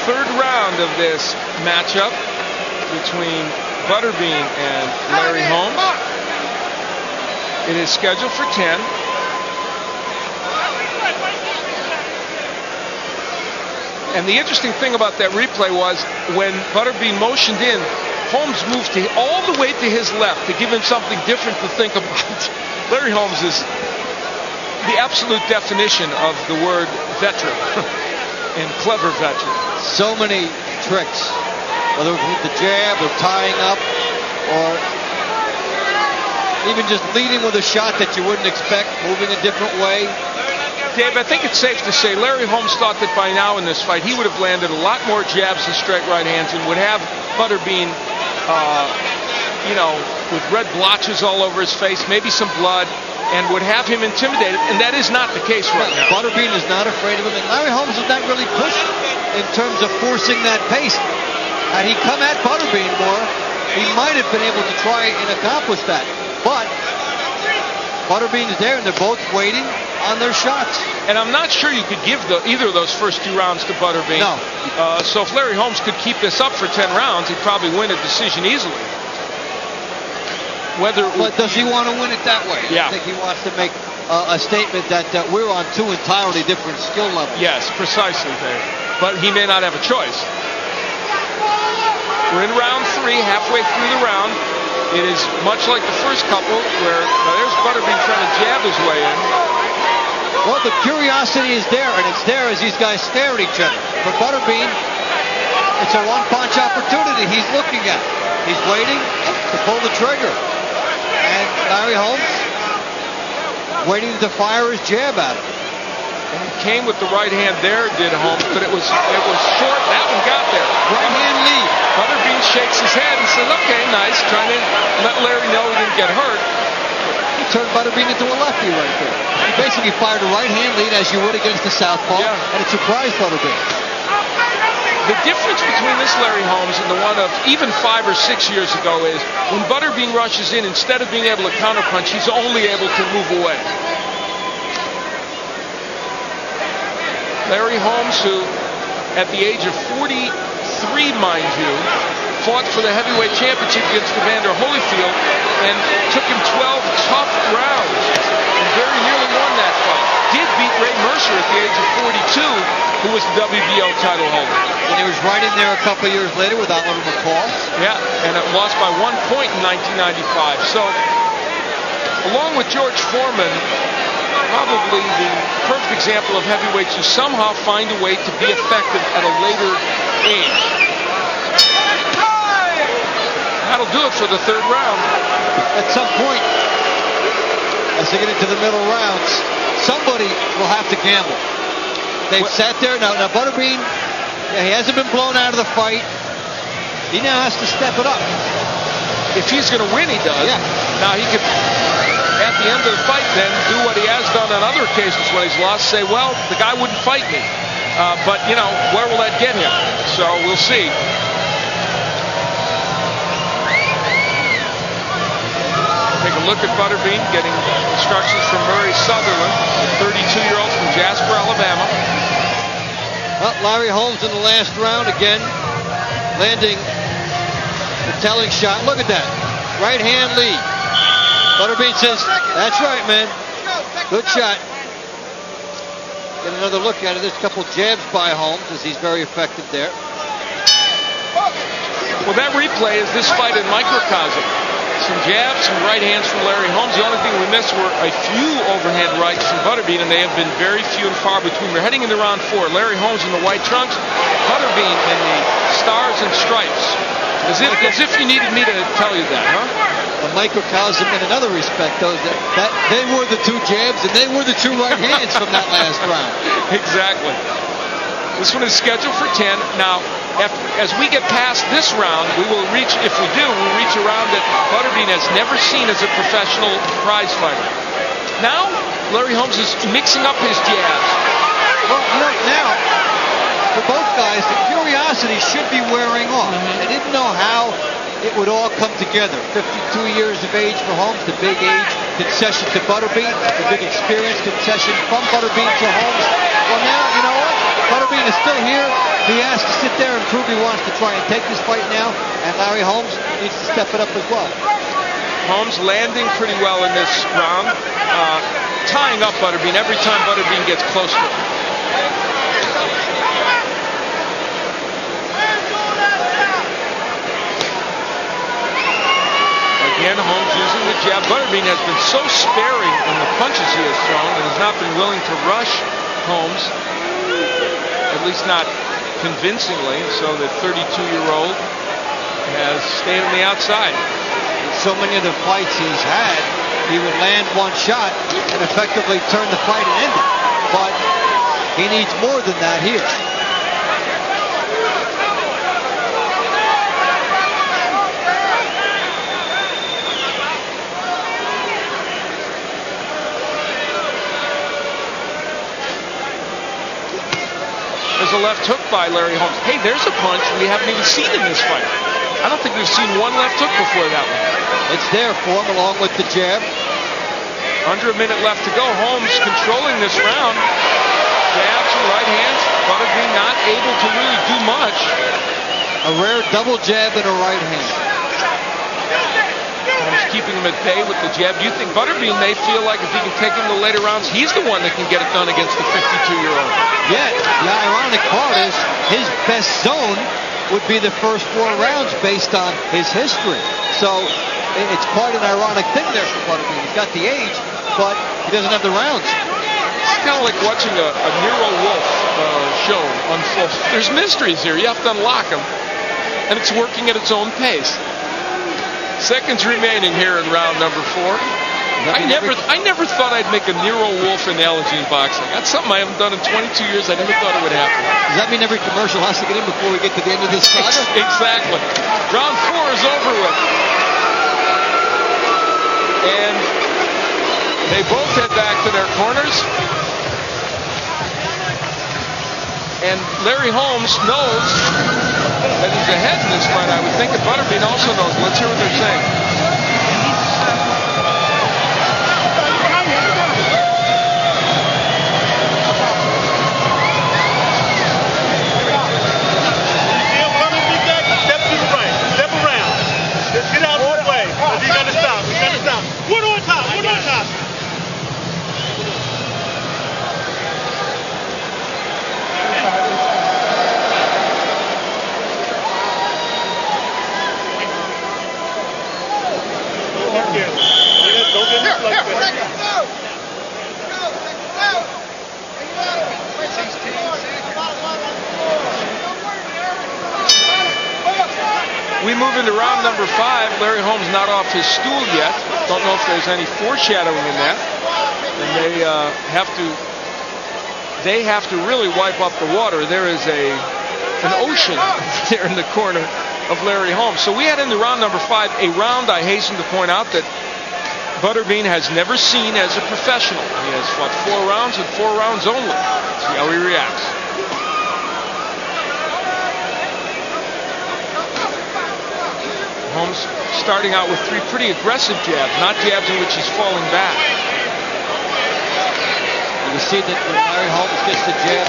third round of this matchup between Butterbean and Larry Holmes. It is scheduled for 10. And the interesting thing about that replay was when Butterbean motioned in, Holmes moved all the way to his left to give him something different to think about. Larry Holmes is the absolute definition of the word veteran and clever veteran. So many tricks, whether it's with the jab or tying up or even just leading with a shot that you wouldn't expect, moving a different way. Dave, I think it's safe to say Larry Holmes thought that by now in this fight he would have landed a lot more jabs and straight right hands and would have Butterbean, with red blotches all over his face, maybe some blood, and would have him intimidated, and that is not the case right now. Butterbean is not afraid of him, and Larry Holmes is not really pushed in terms of forcing that pace. Had he come at Butterbean more, he might have been able to try and accomplish that. But Butterbean's there, and they're both waiting on their shots. And I'm not sure you could give either of those first 2 rounds to Butterbean. No. So if Larry Holmes could keep this up for 10 rounds, he'd probably win a decision easily. But does he want to win it that way? Yeah. I think he wants to make a statement that we're on 2 entirely different skill levels. Yes, precisely, Dave. But he may not have a choice. We're in round 3, halfway through the round. It is much like the first couple where there's Butterbean trying to jab his way in. Well, the curiosity is there, and it's there as these guys stare at each other. For Butterbean, it's a one-punch opportunity he's looking at. He's waiting to pull the trigger. And Larry Holmes waiting to fire his jab at him. And he came with the right hand there, did Holmes, but it was short. That one got there. Right hand lead. Butterbean shakes his head and says, okay, nice, trying to let Larry know he didn't get hurt. He turned Butterbean into a lefty right there. He basically fired a right hand lead as you would against the southpaw, and it surprised Butterbean. The difference between this Larry Holmes and the one of even 5 or 6 years ago is when Butterbean rushes in, instead of being able to counterpunch, he's only able to move away. Larry Holmes, who at the age of 43, mind you, fought for the heavyweight championship against Evander Holyfield and took him 12 tough rounds and very nearly won that fight. Did beat Ray Mercer at the age of 42, who was the WBO title holder. And he was right in there a couple years later with Oliver McCall. Yeah, and it lost by 1 point in 1995. So, along with George Foreman, probably the perfect example of heavyweights who somehow find a way to be effective at a later age. That'll do it for the 3rd round. At some point, as they get into the middle rounds, somebody will have to gamble. They've sat there. Now Butterbean, he hasn't been blown out of the fight. He now has to step it up. If he's going to win, he does. Yeah. Now he could, at the end of the fight, then do what he has done on other occasions when he's lost. Say, well, the guy wouldn't fight me. But, where will that get him? So we'll see. Take a look at Butterbean getting instructions from Murray Sutherland, the 32-year-old from Jasper, Alabama. Well, Larry Holmes in the last round again, landing the telling shot. Look at that. Right hand lead. Butterbean says, that's right, man. Good shot. Get another look at it. There's a couple jabs by Holmes as he's very effective there. Well, that replay is this fight in microcosm. Some jabs, some right hands from Larry Holmes. The only thing we missed were a few overhand rights from Butterbean, and they have been very few and far between. We're heading into round 4. Larry Holmes in the white trunks, Butterbean in the stars and stripes. As if you needed me to tell you that, huh? A microcosm in another respect, though, that they were the 2 jabs and they were the 2 right hands from that last round. Exactly. This one is scheduled for 10. Now, as we get past this round, we will reach, if we do, we'll reach a round that Butterbean has never seen as a professional prize fighter. Now, Larry Holmes is mixing up his jabs. Well, now, for both guys, the curiosity should be wearing off. They didn't know how it would all come together. 52 years of age for Holmes, the big age concession to Butterbean, the big experience concession from Butterbean to Holmes. Well, now, you know what? Butterbean is still here. He has to sit there and prove he wants to try and take this fight now, and Larry Holmes needs to step it up as well. Holmes landing pretty well in this round, tying up Butterbean every time Butterbean gets close to him. Again, Holmes using the jab. Butterbean has been so sparing in the punches he has thrown and has not been willing to rush Holmes, at least not convincingly, so the 32-year-old has stayed on the outside. So many of the fights he's had, he would land one shot and effectively turn the fight and end it. But he needs more than that here. There's a left hook by Larry Holmes. Hey, there's a punch we haven't even seen in this fight. I don't think we've seen one left hook before that one. It's there for him along with the jab. Under a minute left to go. Holmes controlling this round. Jabs and right hands. Butterbean not able to really do much. A rare double jab and a right hand. Holmes keeping him at bay with the jab. Do you think Butterbean may feel like if he can take him to the later rounds, he's the one that can get it done against the 52-year-old? Yet, the ironic part is his best zone would be the first 4 rounds based on his history. So it's quite an ironic thing there for Butterbean. He's got the age, but he doesn't have the rounds. It's kind of like watching a Nero Wolf show unfold. There's mysteries here. You have to unlock them, and it's working at its own pace. Seconds remaining here in round number 4. I never thought I'd make a Nero Wolf analogy in boxing. That's something I haven't done in 22 years. I never thought it would happen. Does that mean every commercial has to get in before we get to the end of this saga? Exactly. Round 4 is over with. And they both head back to their corners. And Larry Holmes knows that he's ahead in this fight. I would think that Butterbean also knows. Let's hear what they're saying. We move into round number 5. Larry Holmes not off his stool yet. Don't know if there's any foreshadowing in that. And they have to really wipe up the water. There is an ocean there in the corner of Larry Holmes. So we head into round number 5, a round I hasten to point out that Butterbean has never seen as a professional. He has fought 4 rounds and 4 rounds only. See how he reacts. Holmes starting out with 3 pretty aggressive jabs, not jabs in which he's falling back. You see that when Larry Holmes gets the jab